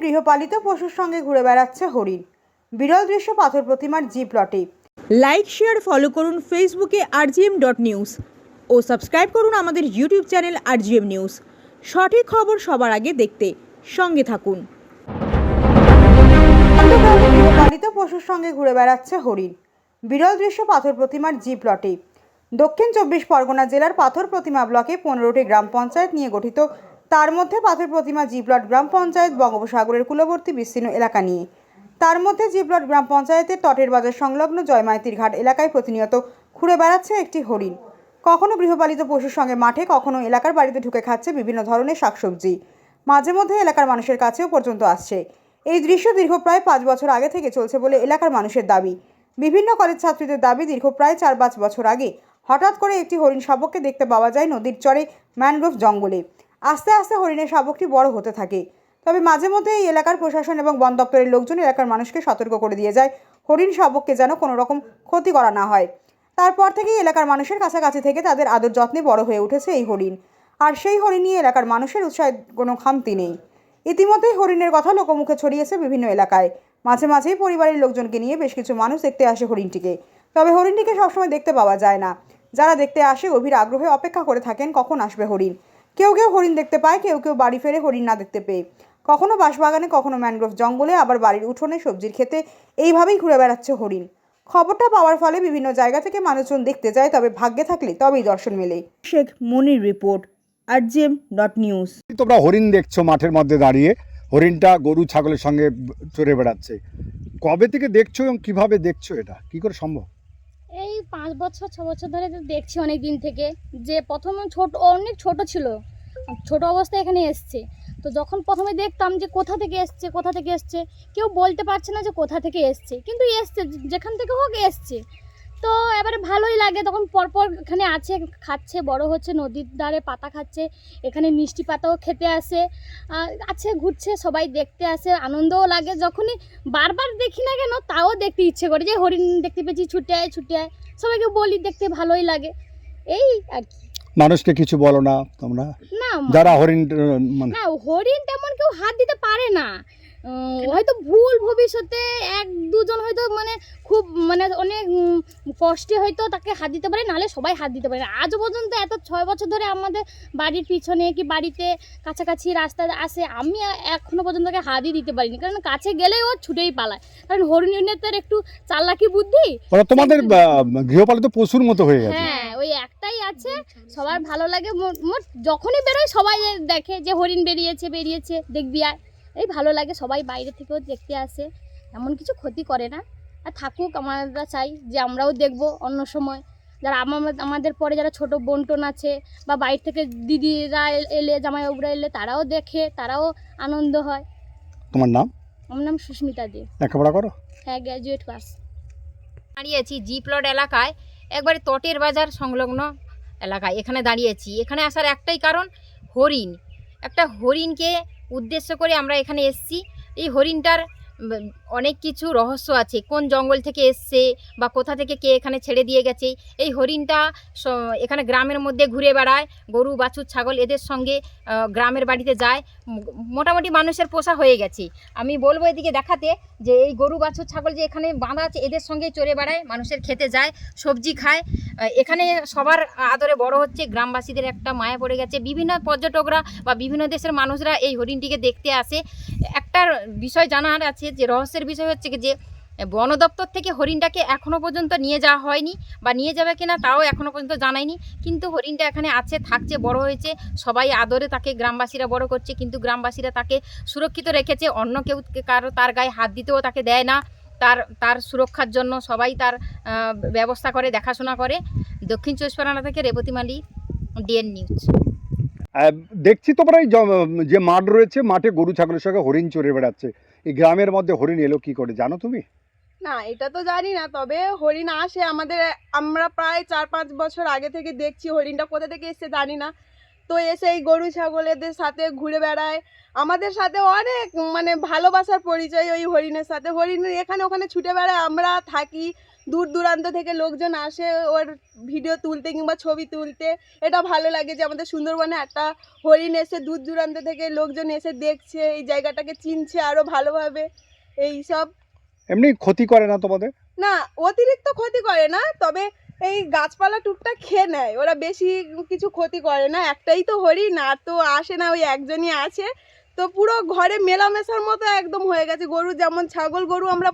গৃহপালিত পশুর সঙ্গে ঘুরে বেড়াচ্ছে হরিণ। বিরল দৃশ্য পাথর প্রতিমার জি প্লটে। লাইক শেয়ার ফলো করুন ফেসবুকে rgm.news ও সাবস্ক্রাইব করুন আমাদের ইউটিউব চ্যানেল rgm নিউজ। সঠিক খবর সবার আগে দেখতে সঙ্গে থাকুন। গৃহপালিত পশুর সঙ্গে ঘুরে বেড়াচ্ছে হরিণ। বিরল দৃশ্য পাথর প্রতিমার জি প্লটে। দক্ষিণ 24 পরগনা জেলার পাথর প্রতিমা ব্লকে 15টি গ্রাম পঞ্চায়েত নিয়ে গঠিত। তার মধ্যে পাথর প্রতিমা জি প্লট গ্রাম পঞ্চায়েত বঙ্গোপসাগরের কূলবর্তী বিস্তীর্ণ এলাকা নিয়ে। তার মধ্যে জি প্লট গ্রাম পঞ্চায়েতের তটের বাজার সংলগ্ন জয়মাইতির ঘাট এলাকায় প্রতিনিয়ত ঘুরে বেড়াচ্ছে একটি হরিণ। কখনো গৃহপালিত পশুর সঙ্গে মাঠে, কখনো এলাকার বাড়িতে ঢুকে খাচ্ছে বিভিন্ন ধরনের শাকসবজি। মাঝে মধ্যে এলাকার মানুষের কাছেও পর্যন্ত আসছে। এই দৃশ্য দীর্ঘ প্রায় 5 বছর আগে থেকে চলছে বলে এলাকার মানুষের দাবি। বিভিন্ন কলেজ ছাত্রীদের দাবি, দীর্ঘ প্রায় 4-5 বছর আগে হঠাৎ করে একটি হরিণ শাবককে দেখতে পাওয়া যায় নদীর চরে ম্যানগ্রোভ জঙ্গলে। আস্তে আস্তে হরিণের শাবকটি বড় হতে থাকে। তবে মাঝে মধ্যে এই এলাকার প্রশাসন এবং বন দপ্তরের লোকজন এলাকার মানুষকে সতর্ক করে দিয়ে যায় হরিণ শাবককে যেন কোনো রকম ক্ষতি করা না হয়। তারপর থেকেই এলাকার মানুষের কাছাকাছি থেকে তাদের আদর যত্নে বড় হয়ে উঠেছে এই হরিণ। আর সেই হরিণ নিয়ে এলাকার মানুষের উৎসাহের কোনো খামতি নেই। ইতিমধ্যেই হরিণের কথা লোকমুখে ছড়িয়েছে বিভিন্ন এলাকায়। মাঝে মাঝেই পরিবারের লোকজনকে নিয়ে বেশ কিছু মানুষ দেখতে আসে হরিণটিকে। তবে হরিণটিকে সবসময় দেখতে পাওয়া যায় না। যারা দেখতে আসে গভীর আগ্রহে অপেক্ষা করে থাকেন কখন আসবে হরিণ। কেউ কেউ হরিণ দেখতে পায়, কেউ কেউ বাড়ি ফেরে হরিণ না দেখতে পেয়ে। কখনো বাঁশবাগানে, কখনো ম্যানগ্রোভ জঙ্গলে, আবার বাড়ির উঠোনে সবজির খেতে এইভাবেই ঘুরে বেড়াচ্ছে হরিণ। খবরটা পাওয়ার ফলে বিভিন্ন জায়গা থেকে মানুষজন দেখতে যায়, তবে ভাগ্যে থাকলে তবেই দর্শন মেলে। শেখ মনির রিপোর্ট, rgm.news। তোমরা হরিণ দেখছো মাঠের মধ্যে দাঁড়িয়ে, হরিণটা গরু ছাগলের সঙ্গে চড়ে বেড়াচ্ছে। কবে থেকে দেখছো এবং কিভাবে দেখছো, এটা কি করে সম্ভব? এই 5 বছর 6 বছর ধরে দেখছি অনেক দিন থেকে। যে প্রথমে অনেক ছোট ছিল, ছোট অবস্থায় এখানে এসছে। তো যখন প্রথমে দেখতাম যে কোথা থেকে এসছে কেউ বলতে পারছে না যে কোথা থেকে এসছে, কিন্তু এসছে, যেখান থেকে হোক এসছে। তো এবারে ভালোই লাগে, তখন পরপর এখানে আছে, খাচ্ছে, বড় হচ্ছে, নদীর ধারে পাতা খাচ্ছে, এখানে মিষ্টি পাতাও খেতে আসে, আছে, ঘুরছে, সবাই দেখতে আসে, আনন্দও লাগে। যখনই বারবার দেখি না কেন, তাও দেখতে ইচ্ছে করে, যে হরিণ দেখতে পেয়েছি, ছুটে আয়। সবাইকে বলি, দেখতে ভালোই লাগে, এই আর কি। মানুষকে কিছু বলো না তোমরা? না, যারা হরিণ না, হরিণ তেমন কেউ হাত দিতে পারে না। হয়তো ভুল ভবিষ্যতে 1-2 জন হয়তো খুব অনেক কষ্টে হয়তো তাকে হাত দিতে পারে, নাহলে সবাই হাত দিতে পারে না। আজও পর্যন্ত এত 6 বছর ধরে আমাদের বাড়ির পিছনে কি বাড়িতে কাছাকাছি রাস্তা আসে, আমি এখনো পর্যন্ত তাকে হাতই দিতে পারিনি, কারণ কাছে গেলেই ও ছুটেই পালায়। কারণ হরিণের তার একটু চালাকি বুদ্ধি, তোমাদের গৃহপালিত পশুর মতো হয়ে গেছে। হ্যাঁ, ওই একটাই আছে, সবার ভালো লাগে। যখনই বেরোয় সবাই দেখে যে হরিণ বেরিয়েছে, দেখবি আর, এই ভালো লাগে। সবাই বাইরে থেকেও দেখতে আসে, এমন কিছু ক্ষতি করে না। আর থাকুক, আমরা চাই যে আমরাও দেখব অন্য সময়। যারা আমাদের পরে যারা ছোট বোনটোন আছে, বা বাইরে থেকে দিদিরা এলে, জামাইবাবুরা এলে, তারাও দেখে, তারাও আনন্দ হয়। তোমার নাম? আমার নাম সুস্মিতা দে। লেখাপড়া করো? হ্যাঁ, গ্র্যাজুয়েট পাস। দাঁড়িয়েছি জি প্লট এলাকায়, একবারে তটের বাজার সংলগ্ন এলাকায় এখানে দাঁড়িয়েছি। এখানে আসার একটাই কারণ, হরিণ। একটা হরিণকে উদ্দেশ্য করে আমরা এখানে এসেছি। এই হরিণটার অনেক কিছু রহস্য আছে, কোন জঙ্গল থেকে এসছে বা কোথা থেকে কে এখানে ছেড়ে দিয়ে গেছে। এই হরিণটা এখানে গ্রামের মধ্যে ঘুরে বেড়ায়, গরু বাছুর ছাগল এদের সঙ্গে গ্রামের বাড়িতে যায়। মোটামুটি মানুষের পোষা হয়ে গেছে। আমি বলবো এদিকে দেখাতে, যে এই গরু বাছুর ছাগল যে এখানে বাঁধা আছে, এদের সঙ্গে চড়ে বেড়ায়, মানুষের খেতে যায়, সবজি খায়। এখানে সবার আদরে বড় হচ্ছে, গ্রামবাসীদের একটা মায়া পড়ে গেছে। বিভিন্ন পর্যটকরা বা বিভিন্ন দেশের মানুষরা এই হরিণটিকে দেখতে আসে। একটা বিষয় জানার আছে, যে রহস্যের বিষয় হচ্ছে যে বন দপ্তর থেকে হরিণটাকে এখনও পর্যন্ত নিয়ে যাওয়া হয়নি, বা নিয়ে যাবে কিনা তাও এখনও পর্যন্ত জানায়নি। কিন্তু হরিণটা এখানে আছে, থাকছে, বড় হয়েছে, সবাই আদরে তাকে গ্রামবাসীরা বড় করছে। কিন্তু গ্রামবাসীরা তাকে সুরক্ষিত রেখেছে, অন্য কেউ তার গায়ে হাত দিতেও তাকে দেয় না। তার সুরক্ষার জন্য সবাই তার ব্যবস্থা করে, দেখাশোনা করে। দক্ষিণ 24 পরগনা থেকে রেবতী মালি, ডিএন নিউজ। দেখছি তোমরা এই যে মাঠ রয়েছে, মাঠে গরু ছাগলের সঙ্গে হরিণ চড়ে বেড়াচ্ছে। এই গ্রামের মধ্যে হরিণ এলো কি করে, জানো তুমি? না, এটা তো জানি না, তবে হরিণ আসে আমাদের। আমরা প্রায় 4-5 বছর আগে থেকে দেখছি, হরিণটা কোথা থেকে এসছে জানি না। তো এসে এই গরু ছাগলেদের সাথে ঘুরে বেড়ায়, আমাদের সাথে অনেক মানে ভালোবাসার পরিচয় ওই হরিণের সাথে। হরিণ এখানে ওখানে ছুটে বেড়ায়, আমরা থাকি, দূর দূরান্ত থেকে লোকজন আসে ওর ভিডিও তুলতে কিংবা ছবি তুলতে। এটা ভালো লাগে যে আমাদের সুন্দরবনে একটা হরিণ এসে দূর দূরান্ত থেকে লোকজন এসে দেখছে, এই জায়গাটাকে চিনছে আরও ভালোভাবে। এই সব এমনি ক্ষতি করে না তোমাদের? না, অতিরিক্ত ক্ষতি করে না, তবে এই গাছপালা টুকটাক খেয়ে নেয়, ওরা বেশি কিছু ক্ষতি করে না। একটাই তো হরিণ, আর তো আসে না, ওই একজনই আছে। তো পুরো ঘরে মেলামেশার মতো একদম হয়ে গেছে। গরু যেমন ছাগল গরু আমরা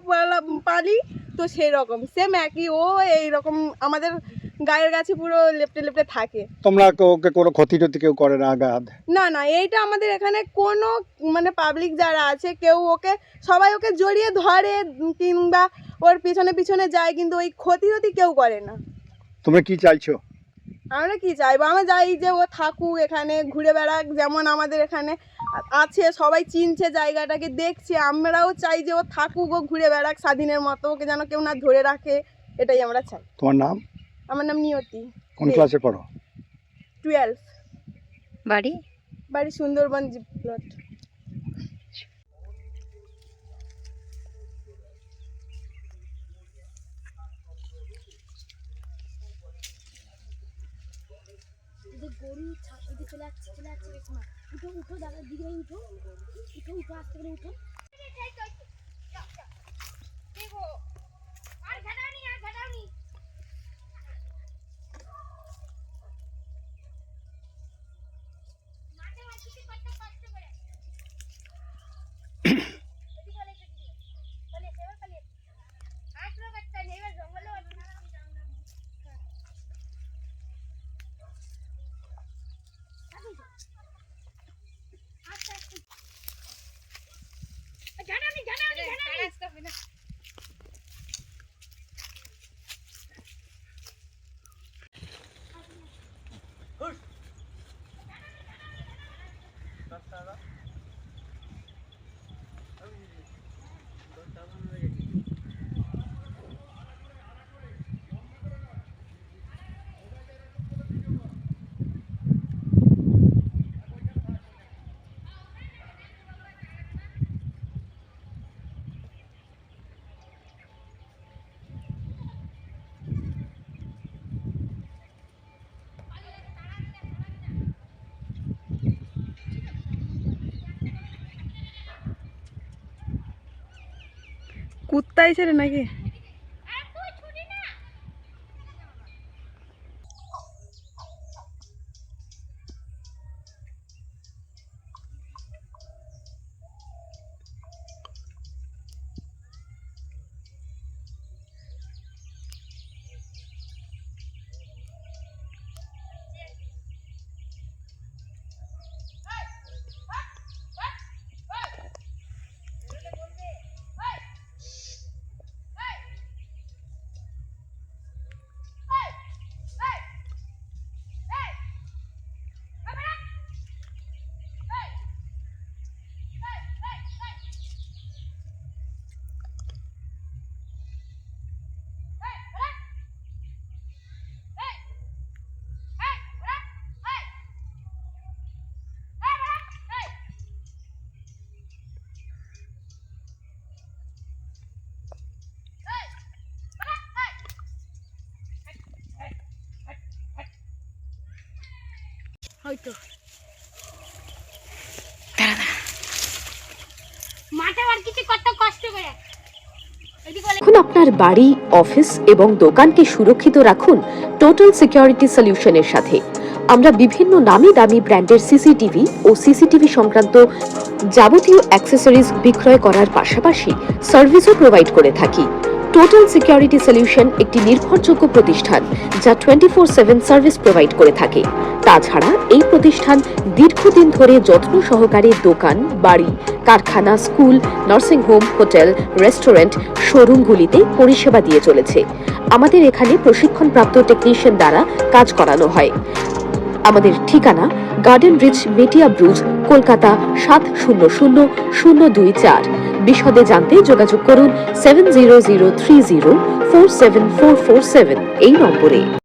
পালি, তো সেই রকম সেম একই ও এইরকম আমাদের গায়ের কাছে পুরো লেপটে লেপটে থাকে। তোমরা ওকে কোনো ক্ষতি টতি কেউ করে না আঘাত? না না, এইটা আমাদের এখানে কোনো মানে পাবলিক যারা আছে কেউ ওকে, সবাই ওকে জড়িয়ে ধরে কিংবা ওর পিছনে পিছনে যায়, কিন্তু ওই ক্ষতি টতি কেউ করে না। তোমরা কি চাইছো? আমরা কি চাইবো, আমরা চাই যে ও থাকুক এখানে, ঘুরে বেড়াক, যেমন আমাদের এখানে আছে, সবাই চিনছে জায়গাটাকে, দেখছে। আমরাও চাই যে ও থাকুক, ও ঘুরে বেড়াক স্বাধীনের মতো, ওকে যেন কেউ না ধরে রাখে, এটাই আমরা চাই। তোমার নাম? আমার নাম নিয়তি। কোন ক্লাসে পড়ো? 12। বাড়ি? বাড়ি সুন্দরবন জি প্লট। গরু ছাগল চলে আসছে উঠো উঠো দাদা দিকে উঠো উঠো উঠো আস্তে করে উঠো। কুত্তা এসে নাকি? হয়তো মাঠে আর কিছু কত কষ্ট করে। এখন আপনার বাড়ি, অফিস এবং দোকানকে সুরক্ষিত রাখুন টোটাল সিকিউরিটি সলিউশনের সাথে। আমরা বিভিন্ন নামি দামি ব্র্যান্ডের সিসিটিভি ও সিসিটিভি সংক্রান্ত যাবতীয় অ্যাক্সেসরিজ বিক্রয় করার পাশাপাশি সার্ভিসও প্রোভাইড করে থাকি। টোটাল সিকিউরিটি সলিউশন একটি নির্ভরযোগ্য প্রতিষ্ঠান যা 24/7 সার্ভিস প্রোভাইড করে থাকে। তাছাড়া এই প্রতিষ্ঠান দীর্ঘদিন ধরে যত্ন সহকারে দোকান, বাড়ি, কারখানা, school, nursing home, hotel, restaurant, শোরুমগুলিতে পরিষেবা দিয়ে চলেছে। আমাদের এখানে প্রশিক্ষণপ্রাপ্ত টেকনিশিয়ান দ্বারা কাজ করানো হয়। আমাদের ঠিকানা গার্ডেন রিচ, মেটিয়া ব্রুজ, কলকাতা 700024। বিশদে জানতে যোগাযোগ করুন 7003047447 এই নম্বরে।